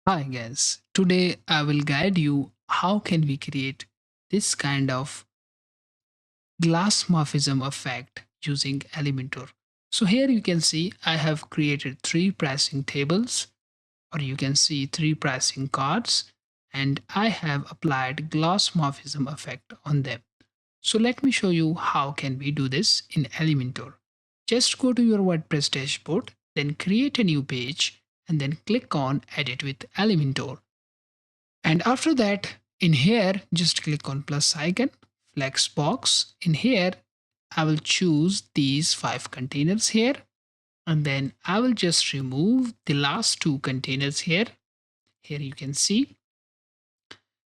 Hi guys, today I will guide you how can we create this kind of Glassmorphism effect using Elementor. So here you can see I have created three pricing tables, or you can see three pricing cards, and I have applied Glassmorphism effect on them. So let me show you how can we do this in Elementor. Just go to your WordPress dashboard, then create a new page, and then click on Edit with Elementor. And after that, in here, just click on plus icon, flex box. In here, I will choose these 5 containers here. And then I will just remove the last 2 containers here. Here you can see.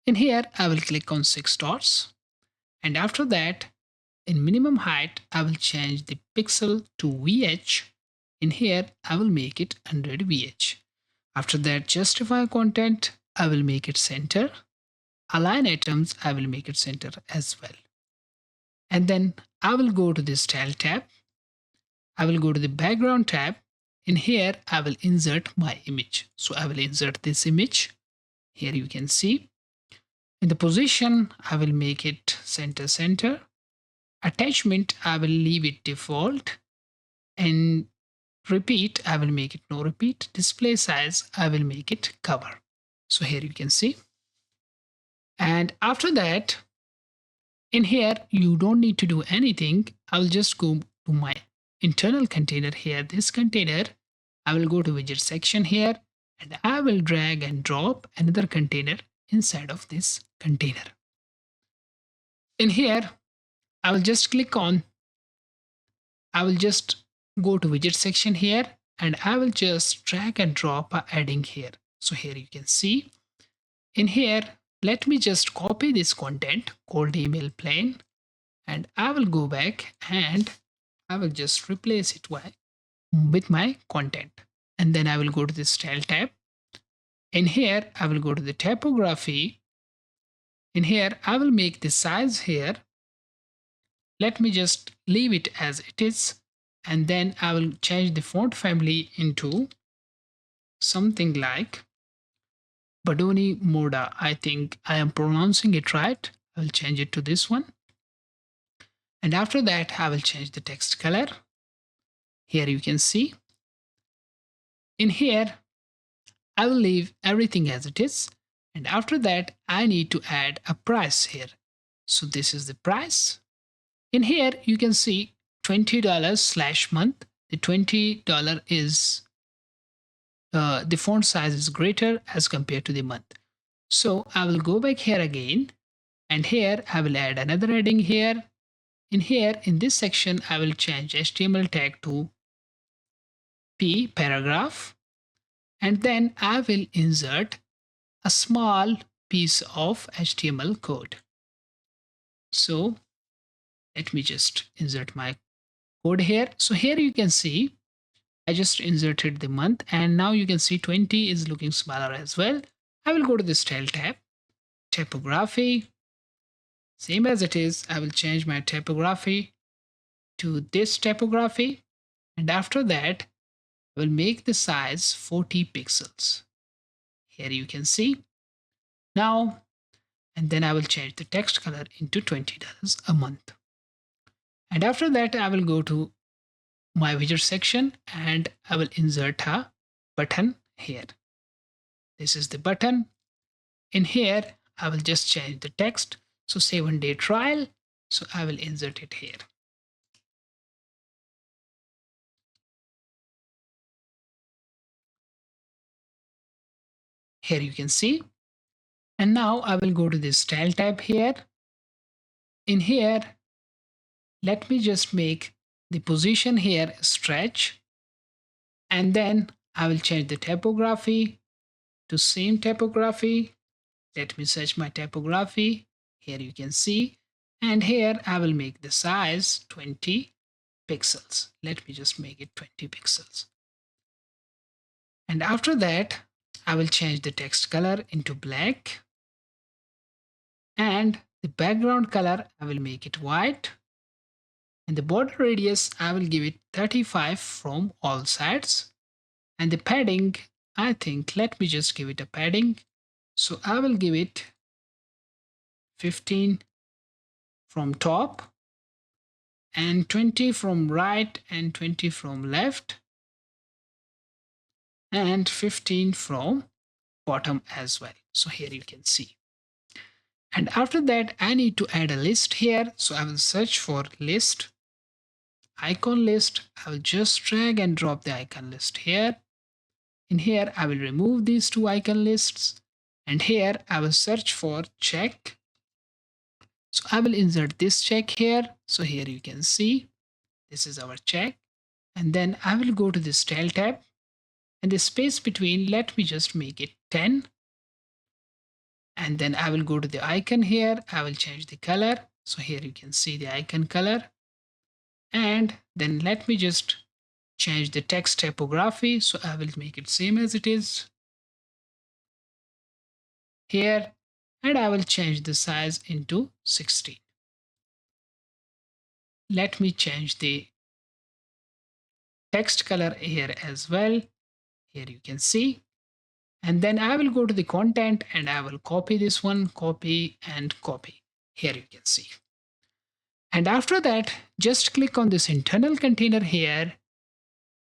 In here, I will click on 6 dots. And after that, in minimum height, I will change the pixel to VH. In here, I will make it 100 VH. After that, justify content, I will make it center. Align items, I will make it center as well. And then I will go to the style tab. I will go to the background tab. In here, I will insert my image. So I will insert this image. Here you can see. In the position, I will make it center. Attachment, I will leave it default. And repeat, I will make it no repeat. Display size, I will make it cover. So here you can see. And after that, in here, you don't need to do anything. I'll just go to my internal container here. This container, I will go to widget section here, and I will drag and drop another container inside of this container. In here, I will just I will just go to widget section here, and I will just drag and drop a adding here. So here you can see. In here, let me just copy this content called email plain, and I will go back and I will just replace it with my content. And then I will go to the style tab. In here, I will go to the typography. In here, I will make the size here. Let me just leave it as it is. And then I will change the font family into something like Badoni Moda. I think I am pronouncing it right. I will change it to this one. And after that, I will change the text color. Here you can see. In here, I will leave everything as it is. And after that, I need to add a price here. So this is the price. In here, you can see $20/month. The $20 is the font size is greater as compared to the month. So I will go back here again. And here I will add another heading here. In here, in this section, I will change HTML tag to P paragraph. And then I will insert a small piece of HTML code. So let me just insert my code here. So here you can see I just inserted the month, and now you can see 20 is looking smaller as well. I will go to the style tab, typography, same as it is. I will change my typography to this typography, and after that I will make the size 40 pixels. Here you can see. Now, and then I will change the text color into $20 a month. And after that, I will go to my widget section and I will insert a button here. This is the button. In here, I will just change the text. So 7-day trial. So I will insert it here. Here you can see. And now I will go to the style tab here. In here, let me just make the position here stretch. And then I will change the typography to same typography. Let me search my typography. Here you can see. And here I will make the size 20 pixels. Let me just make it 20 pixels. And after that, I will change the text color into black. And the background color, I will make it white. And the border radius, I will give it 35 from all sides. And the padding, I think let me just give it a padding. So I will give it 15 from top and 20 from right and 20 from left and 15 from bottom as well. So here you can see. And after that, I need to add a list here. So I will search for list, icon list. I will just drag and drop the icon list here. In here, I will remove these two icon lists. And here, I will search for check. So I will insert this check here. So here you can see, this is our check. And then I will go to the style tab. And the space between, let me just make it 10. And then I will go to the icon here. I will change the color. So here you can see the icon color. And then let me just change the text typography. So I will make it same as it is here. And I will change the size into 16. Let me change the text color here as well. Here you can see. And then I will go to the content and I will copy this one, copy and copy. Here you can see. And after that, just click on this internal container here,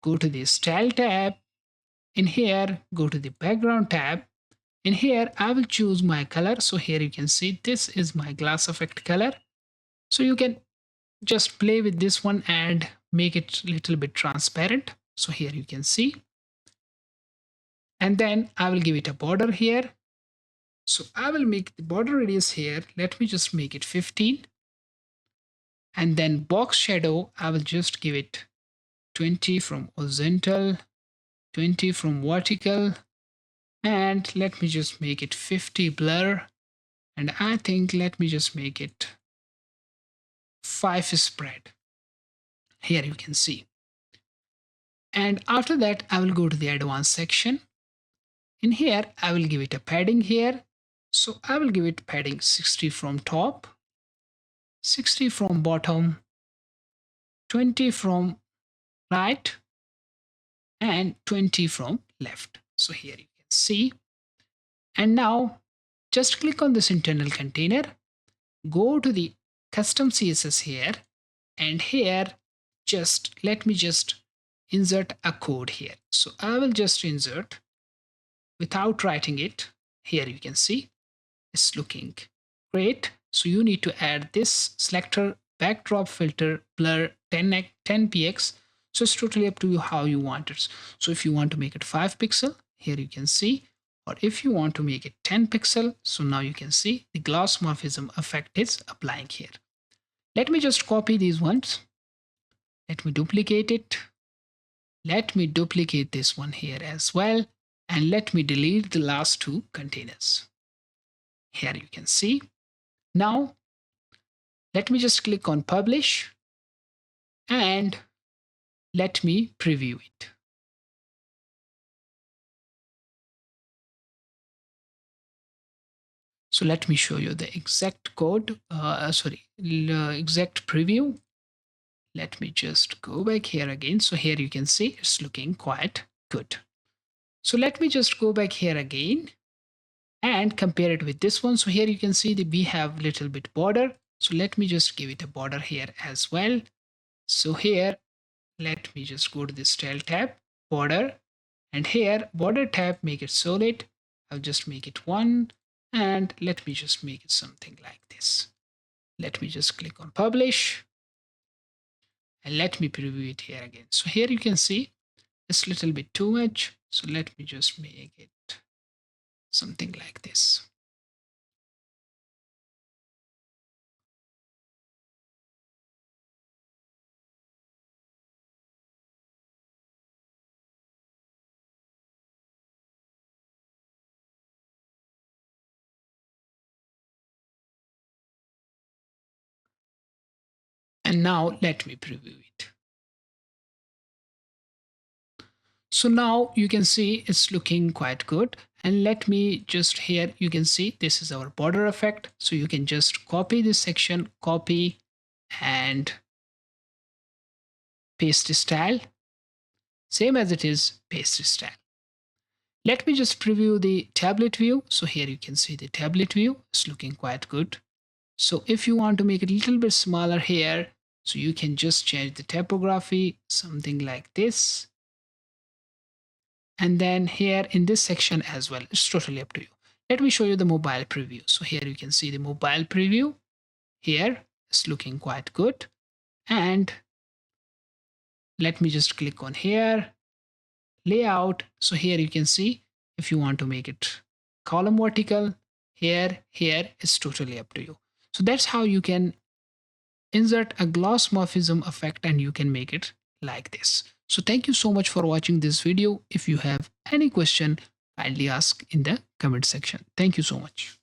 go to the style tab. In here, go to the background tab. In here, I will choose my color. So here you can see this is my glass effect color. So you can just play with this one and make it a little bit transparent. So here you can see. And then I will give it a border here. So I will make the border radius here. Let me just make it 15. And then box shadow, I will just give it 20 from horizontal, 20 from vertical, and let me just make it 50 blur. And I think let me just make it 5 spread. Here you can see. And after that, I will go to the advanced section. In here, I will give it a padding here. So I will give it padding 60 from top, 60 from bottom, 20 from right, and 20 from left. So here you can see. And now just click on this internal container, go to the custom CSS here, and here just let me just insert a code here. So I will just insert without writing it. Here you can see it's looking great. So you need to add this selector backdrop filter blur 10px. So it's totally up to you how you want it. So if you want to make it 5 pixel, here you can see, or if you want to make it 10 pixel, so now you can see the Glassmorphism effect is applying here. Let me just copy these ones. Let me duplicate it. Let me duplicate this one here as well. And let me delete the last two containers. Here you can see. Now, let me just click on publish and let me preview it. So let me show you the exact code, exact preview. Let me just go back here again. So here you can see it's looking quite good. So let me just go back here again and compare it with this one. So here you can see that we have a little bit border. So let me just give it a border here as well. So here, let me just go to the style tab, border, and here border tab, make it solid. I'll just make it 1 and let me just make it something like this. Let me just click on publish and let me preview it here again. So here you can see it's a little bit too much. So let me just make it something like this. And now let me preview it. So now you can see it's looking quite good. And let me just here, you can see this is our border effect. So you can just copy this section, copy and paste the style. Same as it is, paste the style. Let me just preview the tablet view. So here you can see the tablet view is looking quite good. So if you want to make it a little bit smaller here, so you can just change the typography, something like this. And then here in this section as well, it's totally up to you. Let me show you the mobile preview. So here you can see the mobile preview. Here it's looking quite good. And let me just click on here, layout. So here you can see if you want to make it column vertical, here, it's totally up to you. So that's how you can insert a Glassmorphism effect and you can make it like this. So thank you so much for watching this video. If you have any question, kindly ask in the comment section. Thank you so much.